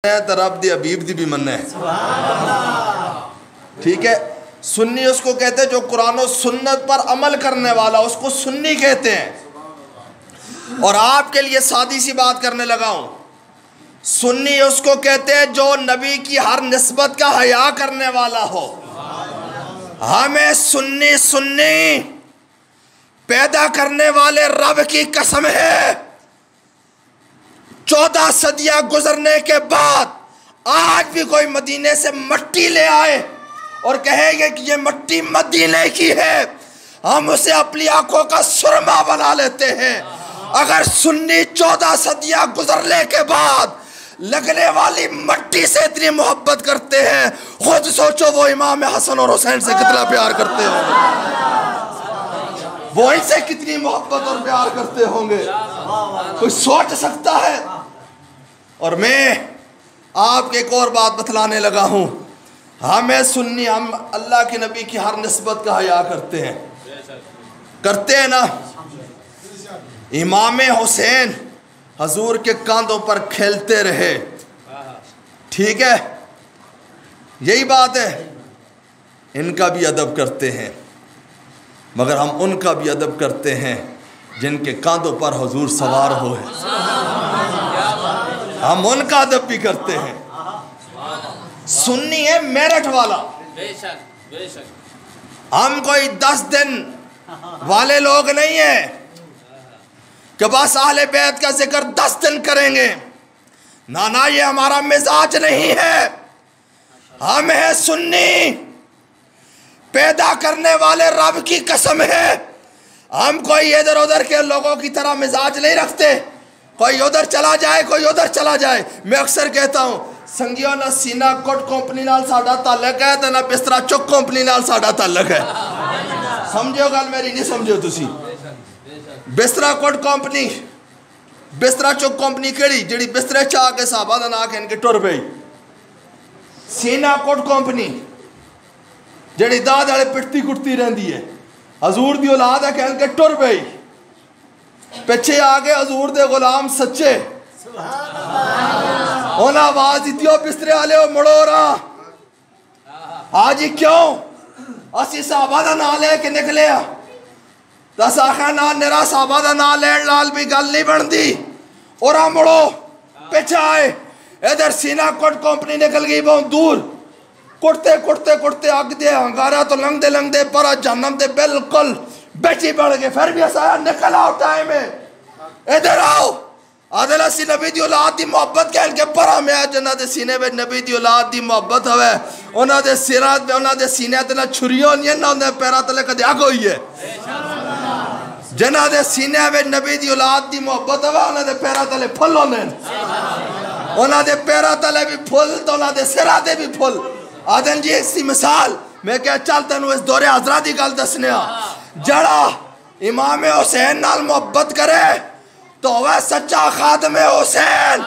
تو رب دی حبیب دی بھی مننا ہے. ٹھیک ہے. سنی اس کو کہتے ہیں جو قرآن و سنت پر عمل کرنے والا، اس کو سنی کہتے ہیں. اور آپ کے لیے سادی سی بات کرنے لگا ہوں، سنی اس کو کہتے ہیں جو نبی کی ہر نسبت کا حیا کرنے والا ہو. ہمیں سنی پیدا کرنے والے رب کی قسم ہے، 14 صدیاں گزرنے کے بعد آج بھی کوئی مدینے سے مٹی لے آئے اور کہیں گے کہ یہ مٹی مدینے کی ہے، ہم اسے اپنی آنکھوں کا سرما بنا لیتے ہیں. اگر سنی 14 صدیاں گزرنے کے بعد لگنے والی مٹی سے اتنی محبت کرتے ہیں، خود سوچو وہ امام حسن اور حسین سے کتنا پیار کرتے ہوں گے، وہ ان سے کتنی محبت اور پیار کرتے ہوں گے، کوئی سوچ سکتا ہے؟ اور میں آپ کے ایک اور بات بتلانے لگا ہوں، ہمیں سنی، ہم اللہ کے نبی کی ہر نسبت کا حیا کرتے ہیں نا. امام حسین حضور کے کاندھوں پر کھیلتے رہے، ٹھیک ہے، یہی بات ہے. ان کا بھی ادب کرتے ہیں، مگر ہم ان کا بھی ادب کرتے ہیں جن کے کاندھوں پر حضور سوار ہوئے، ہم ان کا ادب بھی کرتے ہیں. سنی ہے میرٹھ والا، ہم کوئی 10 دن والے لوگ نہیں ہیں کہ بس اہل بیت کا ذکر 10 دن کریں گے. نا یہ ہمارا مزاج نہیں ہے. ہم ہیں سنی، پیدا کرنے والے رب کی قسم ہے، ہم کوئی ادھر ادھر کے لوگوں کی طرح مزاج نہیں رکھتے، کوئی ادھر چلا جائے کوئی ادھر چلا جائے. میں اکثر کہتا ہوں سنگیوں نہ سینہ کوٹ کمپنی نال ساڈا تعلق ہے تے نہ بسترا چک کمپنی نال ساڈا تعلق ہے. سمجھو گل میری نہیں سمجھو تسی؟ بسترا کوٹ کمپنی، بسترا چک کمپنی کیڑی جڑی بسترے چاہ کے صحابہ دا نا کہن کے ٹر پئی. سینہ کوٹ کمپنی جڑی داد والے پٹتی کٹتی رہندی ہے، حضور دی اولاد ہے کہن کے ٹر پئی. پیچھے آگے حضور دے غلام سچے، انہاں آواز دیتیو بسترے والے ہو مڑو رہا. آجی کیوں؟ اسی صحابہ دا نا لے کے نکلے ہاں، دس آخر نا نرا صحابہ دا نا لین لال بھی گل نہیں بن دی. اور ہم مڑو پیچھے آئے، ادھر سینہ کوٹ کمپنی نکل گئی بہت دور، کٹتے اگ دے ہنگارا تو لنگ دے پرا جہنم دے بالکل بیٹھی بڑھ گئے. پھر بھی ایسا نکل آؤ ٹائم ہے، ادھر آؤ. آدھل اسی نبی دی اولاد دی محبت کہن کے پرا میں جنہ دے سینے میں نبی دی اولاد دی محبت ہوئے، انہ دے سیرات میں انہ دے سینے تے نہ چھریوں نہیں ہے نہ انہ دے پیرا تلے کدے آگ ہوئی ہے. جنہ دے سینے میں نبی دی اولاد دی محبت ہوئے انہ دے پیرا تلے پھل ہونے، انہ دے پیرا تلے بھی پھل تو انہ دے سرا دے بھی پھل. آدھن جی اسی مثال میں کہا چلتا ہوں اس دور حضرات دی گل دسنے جڑا امام حسین نال محبت کرے تو وہ سچا خادم حسین.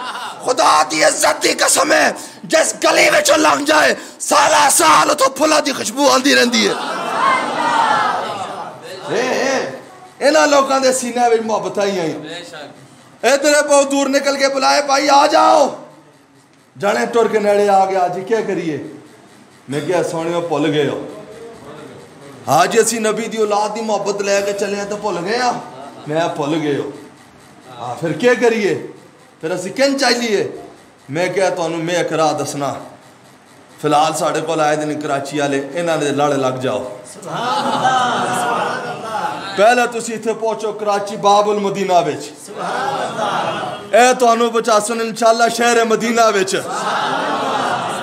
خدا دی عزت دی قسم ہے جس گلی میں چو لگ جائے سالہ سال تو پھلا دی خوشبو آندی رہندی ہے. انہاں لوگاں دے سینے میں محبت آئی ہیں. ادھر بہت دور نکل کے بلائے بھائی آ جاؤ، جانے ٹور کے نیڑے آ گیا. جی کیا کریے؟ میں کیا سونے میں پھول گئے ہو. آج اسی نبی دی اولاد دی محبت لے کے چلے ہیں تو پھول گئے ہاں. میں پھول گئے ہو. پھر کیا کریے؟ پھر اسی کن چاہیے؟ میں کیا تو انہوں میں ایک راہ دسنا. فی الحال ساڑھے کو لائے دن کراچی والے انہاں نے لڑ لگ جاؤ. پہلے تسی تھے پہنچو کراچی باب المدینہ وچ، اے تو انہوں بچا سن انشاءاللہ شہر مدینہ وچ.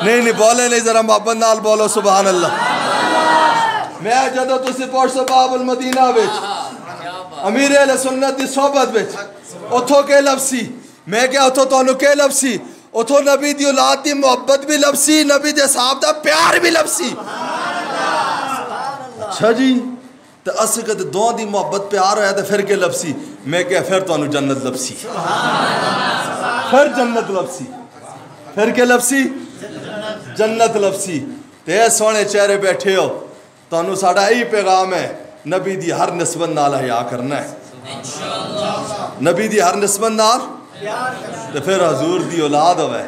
نہیں بولے نہیں، ذرا محبت نال بولو سبحان اللہ. میں جدو تسی پہنچو باب المدینہ وچ امیر اہل سنت دی صحبت وچ، اتھو کے لفظی میں کیا اتھو تو انہوں کے لفظی، اتھو نبی دی اولاد دی محبت بھی لفظی، نبی دے صحاب دا پیار بھی لفظی. اچھا جی تو اسی کہ دو دی محبت پیار ہویا تو پھر کے لفظی. میں کیا پھر تو انہوں جنت لفظی، پھر جنت لفظی، پھر کے لفظی جنت لفظی. تے سونے چہرے بیٹھے ہو تو انہوں ساڑھا ہی پیغام ہے، نبی دی ہر نسبت نال حیا کرنا ہے. نبی دی ہر نسبت نال تو پھر حضور دی اولاد ہوئے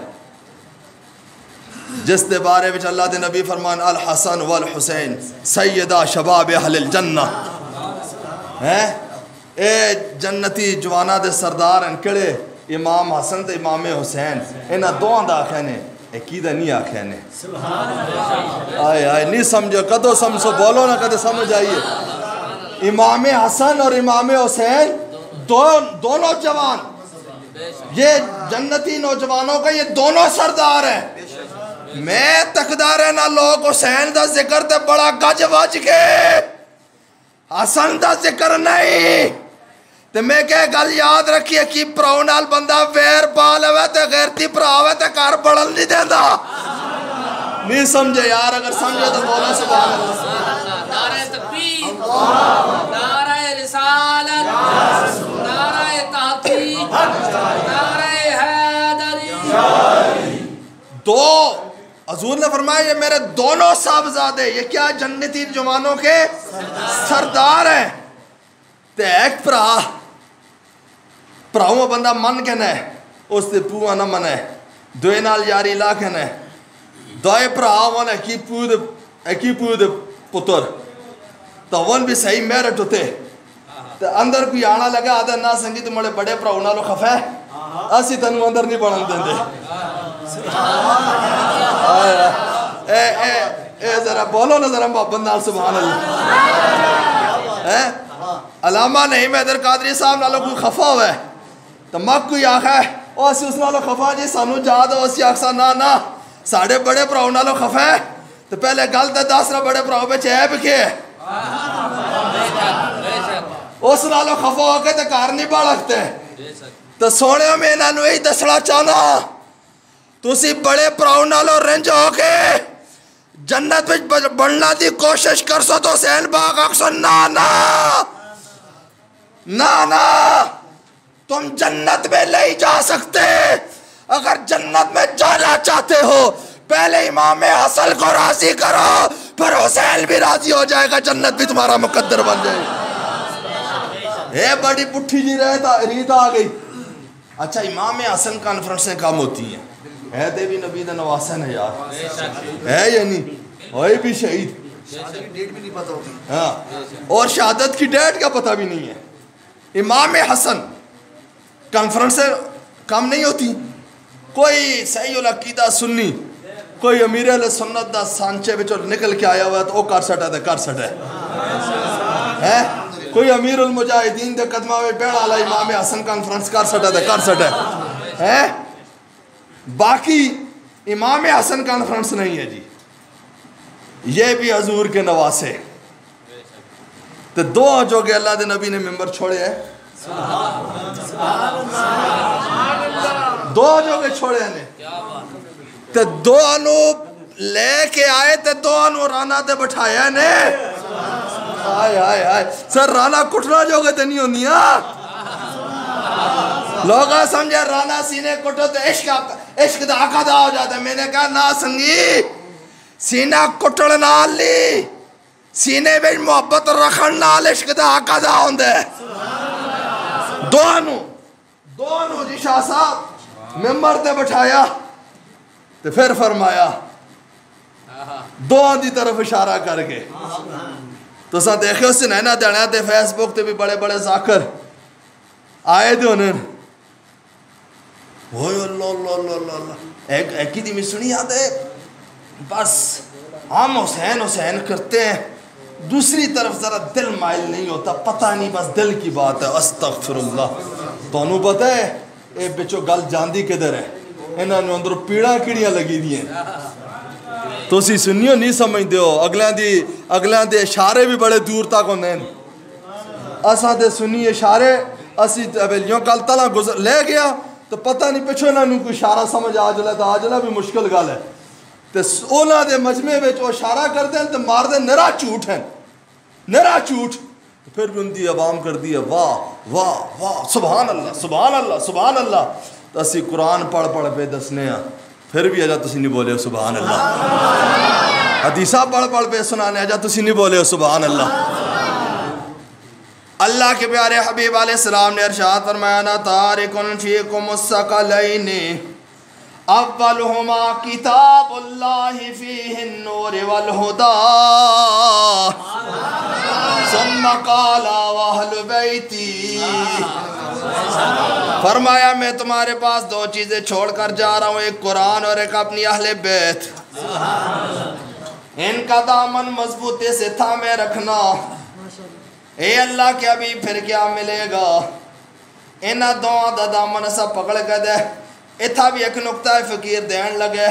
جس دے بارے وچ اللہ دے نبی فرمان الحسن والحسین سیدہ شباب اہل الجنہ اے جنتی جوانا دے سردار ہیں کڑے امام حسن تے امام حسین انہاں دوہاں دا آکھے نے عقیدہ نہیں آکھے نے آئے آئے نہیں سمجھو کدو سمجھو بولو نہ کدے سمجھ آئیے امام حسن اور امام حسین دونوں جوان یہ جنتی نوجوانوں کا یہ دونوں سردار ہیں میں تقدار ہے نہ لوگ حسین دا ذکر تے بڑا گج وج کے حسن دا ذکر نہیں تے میں کہ گل یاد رکھیے کہ پراؤ نال بندہ ویر پال ہوئے تے غیرتی پراؤے تے کار بڑھل نہیں دیندہ نہیں سمجھے یار اگر سمجھے تو بولا سبحان اللہ نعرہ تکبیر نعرہ رسالت نعرہ تحقیق نعرہ حیدری دو حضور نے فرمایا یہ میرے دونوں صاحبزادے یہ کیا جنتی جوانوں کے سردار ہیں تے ایک پراؤں بندہ من کے نے اس تے پوہ نہ منے دوئے نال یاری لا کے نے دوئے پراؤں نے ایکی پوہ دے پتر تو ون بھی صحیح میرٹ ہوتے تے اندر کوئی آنا لگا آدھا نا سنگی تو مڑے بڑے پراؤں نالو خفے اسی تنو اندر نہیں بڑھن دیں دے اے ذرا بولو نا ذرا محبت نال سبحان اللہ علامہ نہیں میدر قادری صاحب نالو کوئی خفا ہوئے تو مک کوئی آخا ہے او اسی اس نالو خفا جی سانو جاد ہو اسی آخسا نا ساڑھے بڑے پراؤں نالو خفا ہے تو پہلے گل تے داسرا بڑے پراؤں پہ چیب کے اس نالو خفا ہو کے تے کار نہیں باڑ رکھتے تو سونے میں انہوں ہی دسڑا چاہنا تو اسی بڑے پراؤں نالو رنج ہو کے جنت میں بڑھنا دی کوشش کر سو تو حسین باغ اکسو نا تم جنت میں لے جا سکتے اگر جنت میں جانا چاہتے ہو پہلے امام حسن کو راضی کرو پھر حسین بھی راضی ہو جائے گا جنت بھی تمہارا مقدر بن جائے گا اے بڑی پٹھی جی ریت آ گئی اچھا امام حسن کانفرنسیں کام ہوتی ہیں ہے دے بھی نبی دا نواسن ہے یار ہے یا نہیں ہوئے بھی شہید شہادت کی ڈیٹ بھی نہیں پتہ ہوتی ہاں اور شہادت کی ڈیٹ کا پتہ بھی نہیں ہے امام حسن کانفرنسیں کام نہیں ہوتی کوئی صحیح العقیدہ سنی کوئی امیر علیہ سنت دا سانچے بچو نکل کے آیا ہوا ہے تو وہ کر سٹا دے کر سٹا ہے کوئی امیر المجاہدین دے قدمہ میں بیڑا علی امام حسن کانفرنس کر سٹا دے کر سٹا ہے باقی امام حسن کانفرنس نہیں ہے جی یہ بھی حضور کے نواسے تو دو جو کہ اللہ دے نبی نے ممبر چھوڑے ہیں دو جو کہ چھوڑے ہیں تو دو انو لے کے آئے تو دو انو رانا تے بٹھایا نے آئے سر رانا کٹنا جو کہ تے نہیں ہونی لوگا سمجھے رانا سینے کٹو تو عشق دا آقا دا ہو جاتا ہے میں نے کہا نا سنگی سینہ کٹڑ نال لی سینے میں محبت رکھن نال عشق دا آقا دا ہوندے دونوں جی شاہ صاحب ممبر تے بٹھایا تو پھر فرمایا دو دی طرف اشارہ کر کے تو سا دیکھے اس سے نینا دینا دے فیس بک تے بھی بڑے بڑے ذاکر آئے دے انہیں اوہ اللہ ایک ہی دی میں سنی آتے بس ہم حسین کرتے ہیں دوسری طرف ذرا دل مائل نہیں ہوتا پتہ نہیں بس دل کی بات ہے استغفر اللہ تو انہوں پتہ ہے اے بچو گل جاندی کدھر ہے انہوں نے اندر پیڑا کڑیاں لگی دی ہیں تو اسی سنیوں نہیں سمجھ دیو اگلیاں دے اشارے بھی بڑے دور تک ہوندے ہیں اساں دے سنی اشارے اسی یوں کل تلا گزر لے گیا تو پتہ نہیں پچھو انہوں کوئی اشارہ سمجھ آجلے تو آجلے بھی مشکل گل ہے تو اونا دے مجمع میں جو اشارہ کر دیں تو مار دیں نرا چوٹ ہیں نرا چوٹ پھر بھی ان دی عوام کر دی ہے واہ واہ واہ سبحان اللہ سبحان اللہ سبحان اللہ تو اسی قرآن پڑھ پہ دسنے ہیں پھر بھی اجا تسی نہیں بولے سبحان اللہ حدیثہ پڑھ پہ سنانے اجا تسی نہیں بولے سبحان اللہ اللہ کے پیارے حبیب علیہ السلام نے ارشاد فرمایا نا تارکن فیکم الثقلین اولہما کتاب اللہ فیہ النور والہدا ثم قال واہل بیتی، فرمایا میں تمہارے پاس دو چیزیں چھوڑ کر جا رہا ہوں، ایک قرآن اور ایک اپنی اہل بیت، ان کا دامن مضبوطی سے تھامے رکھنا۔ اے اللہ کے حبیب پھر کیا ملے گا؟ انہاں دعا دا دامن سا پکڑ کے دے۔ اتھا بھی ایک نقطہ فقیر دین لگے،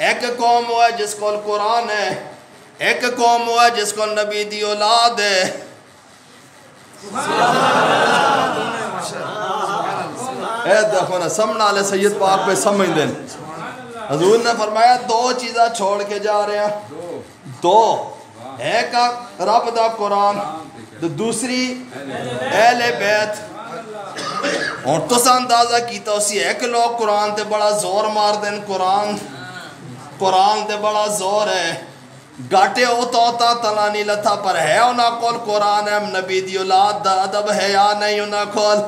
ایک قوم ہوا جس کو قرآن ہے، ایک قوم ہوا جس کو نبی دی اولاد ہے۔ اے دیکھو نا سمنا علیہ سید پاک پہ سمجھ دیں، حضور نے فرمایا دو چیزیں چھوڑ کے جا رہے ہیں، دو، ایک رب دا قرآن، دوسری اہل بیت۔ اور تو سا اندازہ کیتا اسی ایک لوگ قرآن تے بڑا زور مار دیں، قرآن تے بڑا زور ہے، گاٹے اوتا تلانی لتھا پر ہے انہاں کول قرآن ہے، نبی دی اولاد دا ادب ہے یا نہیں انہاں کول؟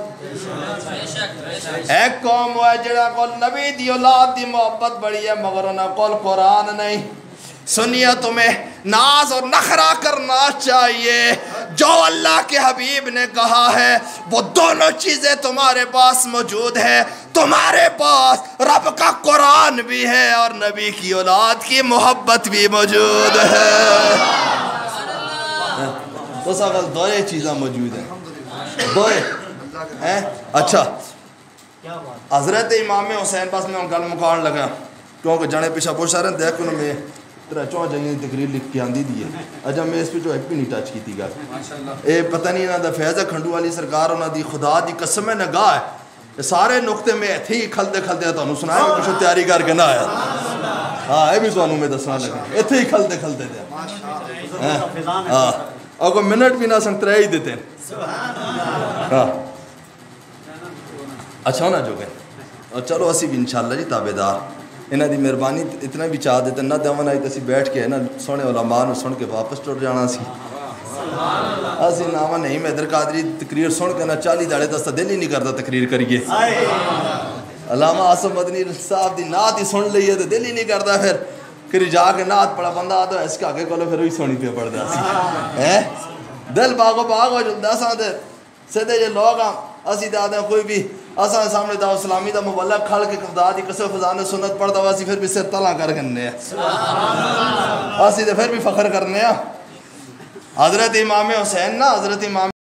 ایک قوم ہے جڑا کول نبی دی اولاد دی محبت بڑی ہے مگر انہاں کول قرآن نہیں۔ سنیے تمہیں ناز اور نخرہ کرنا چاہیے، جو اللہ کے حبیب نے کہا ہے وہ دونوں چیزیں تمہارے پاس موجود ہیں، تمہارے پاس رب کا قرآن بھی ہے اور نبی کی اولاد کی محبت بھی موجود ہے۔ تو ساکل دوئے چیزیں موجود ہیں، دوئے ہیں۔ اچھا حضرت امام حسین پاس میں ان گل مکان لگا کیونکہ جانے پیچھا پوچھا رہے ہیں، دیکھ انہوں میں ترہ چوہ جائیں تقریر لکھ کے آندھی دی ہے، اجا میں اس پہ جو ایک بھی نہیں ٹچ کی تھی گا، اے پتہ نہیں انہوں دا فیض کھنڈو والی سرکار انہوں دی خدا دی قسم نگاہ ہے، یہ سارے نقطے میں تھی کھلتے کھلتے تو انہوں سنائے میں کچھ تیاری کر کے نہ آیا۔ ہاں اے بھی تو انہوں میں دسنا لگا، اتھے ہی کھلتے کھلتے تھے، ہاں اور کوئی منٹ بھی نہ سنگ ترہ ہی دیتے ہیں۔ ہاں اچھا ہونا جو گئے، اور چلو اسی بھی انشاءاللہ جی تابدار، انہاں دی مہربانی اتنا بھی چاہ دیتے نہ دیوان آئی تسی بیٹھ کے نا سونے علماء نو سن کے واپس ٹوٹ جانا سی۔ اسی ناما نہیں میں در قادری تقریر سن کے نا 40 داڑے دستا دل ہی نہیں کرتا تقریر کریے۔ علامہ عاصم مدنی صاحب دی نعت ہی سن لئیے تو دل ہی نہیں کرتا، پھر جا کے نعت پڑا بندہ آتا ہے اس کے آگے کولو پھر وہی سونی پہ پڑ دا سی، دل باغو باغ ہو جلدہ ساں دے سیدھے جو لوگ ہاں اسی دادیں کوئی بھی اساں سامنے دعوت اسلامی دا مبلغ کھڑ کے خدا دی قسم خزانے سنت پڑھ دا واسی پھر بھی سر تلاں کر کرنے ہیں، اسی دے پھر بھی فخر کرنے ہیں۔ حضرت امام حسین نا، حضرت امام